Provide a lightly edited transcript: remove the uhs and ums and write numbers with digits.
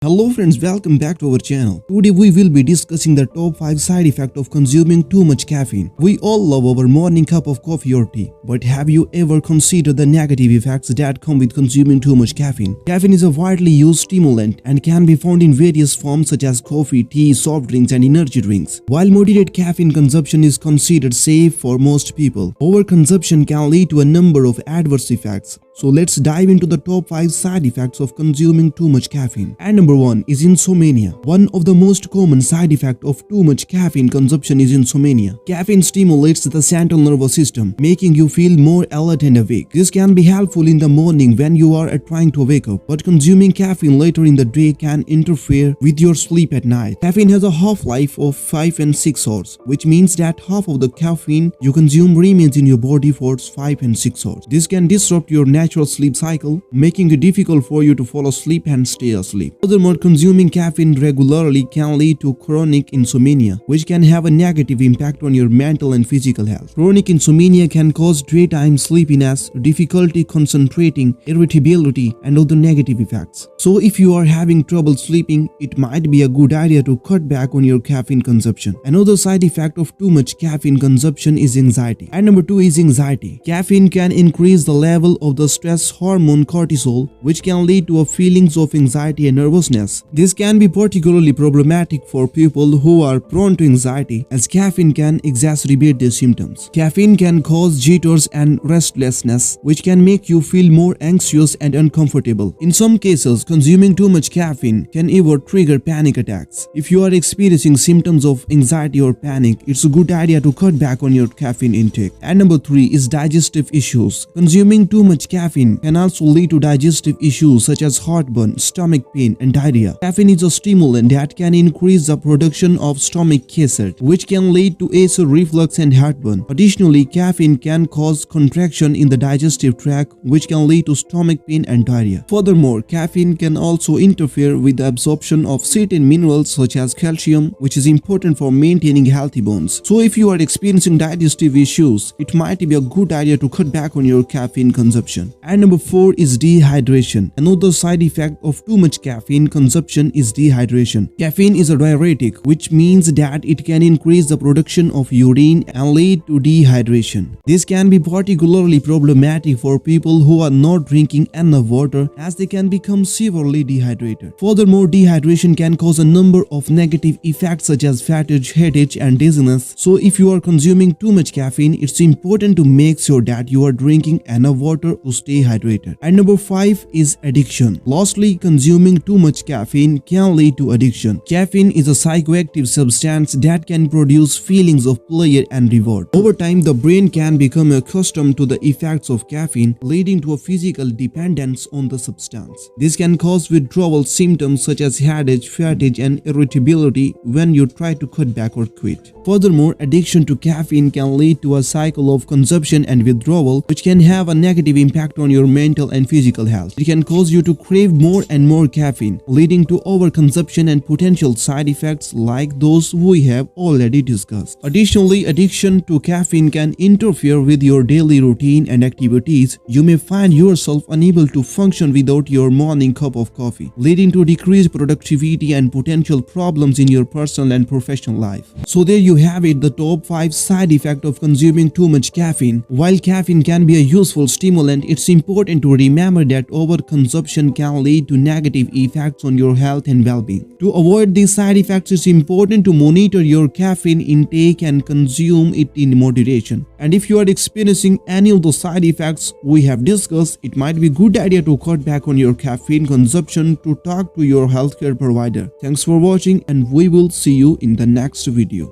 Hello friends, welcome back to our channel. Today we will be discussing the top 5 side effects of consuming too much caffeine. We all love our morning cup of coffee or tea, but have you ever considered the negative effects that come with consuming too much caffeine? Caffeine is a widely used stimulant and can be found in various forms such as coffee, tea, soft drinks and energy drinks. While moderate caffeine consumption is considered safe for most people, overconsumption can lead to a number of adverse effects. So let's dive into the top 5 side effects of consuming too much caffeine. And number 1 is insomnia. One of the most common side effects of too much caffeine consumption is insomnia. Caffeine stimulates the central nervous system, making you feel more alert and awake. This can be helpful in the morning when you are trying to wake up, but consuming caffeine later in the day can interfere with your sleep at night. Caffeine has a half-life of 5 and 6 hours, which means that half of the caffeine you consume remains in your body for 5 and 6 hours. This can disrupt your natural sleep cycle, making it difficult for you to fall asleep and stay asleep. Furthermore, consuming caffeine regularly can lead to chronic insomnia, which can have a negative impact on your mental and physical health. Chronic insomnia can cause daytime sleepiness, difficulty concentrating, irritability, and other negative effects. So if you are having trouble sleeping, it might be a good idea to cut back on your caffeine consumption. Another side effect of too much caffeine consumption is anxiety. And number 2 is anxiety. Caffeine can increase the level of the stress hormone cortisol, which can lead to feelings of anxiety and nervousness. This can be particularly problematic for people who are prone to anxiety, as caffeine can exacerbate their symptoms. Caffeine can cause jitters and restlessness, which can make you feel more anxious and uncomfortable. In some cases, consuming too much caffeine can even trigger panic attacks. If you are experiencing symptoms of anxiety or panic, it's a good idea to cut back on your caffeine intake. And number 3 is digestive issues. Consuming too much caffeine can also lead to digestive issues such as heartburn, stomach pain, and diarrhea. Caffeine is a stimulant that can increase the production of stomach acid, which can lead to acid reflux and heartburn. Additionally, caffeine can cause contraction in the digestive tract, which can lead to stomach pain and diarrhea. Furthermore, caffeine can also interfere with the absorption of certain minerals such as calcium, which is important for maintaining healthy bones. So if you are experiencing digestive issues, it might be a good idea to cut back on your caffeine consumption. And number 4 is dehydration. Another side effect of too much caffeine consumption is dehydration. Caffeine is a diuretic, which means that it can increase the production of urine and lead to dehydration. This can be particularly problematic for people who are not drinking enough water, as they can become severely dehydrated. Furthermore, dehydration can cause a number of negative effects such as fatigue, headache, and dizziness. So if you are consuming too much caffeine, it's important to make sure that you are drinking enough water to stay hydrated. And number 5 is addiction. Lastly, consuming too much caffeine can lead to addiction. Caffeine is a psychoactive substance that can produce feelings of pleasure and reward. Over time, the brain can become accustomed to the effects of caffeine, leading to a physical dependence on the substance. This can cause withdrawal symptoms such as headache, fatigue, and irritability when you try to cut back or quit. Furthermore, addiction to caffeine can lead to a cycle of consumption and withdrawal, which can have a negative impact on your mental and physical health. It can cause you to crave more and more caffeine, leading to overconsumption and potential side effects like those we have already discussed. Additionally, addiction to caffeine can interfere with your daily routine and activities. You may find yourself unable to function without your morning cup of coffee, leading to decreased productivity and potential problems in your personal and professional life. So there you have it, the top 5 side effects of consuming too much caffeine. While caffeine can be a useful stimulant, it's important to remember that overconsumption can lead to negative effects on your health and well-being. To avoid these side effects, it's important to monitor your caffeine intake and consume it in moderation. And if you are experiencing any of the side effects we have discussed, it might be a good idea to cut back on your caffeine consumption. To talk to your healthcare provider. Thanks for watching, and we will see you in the next video.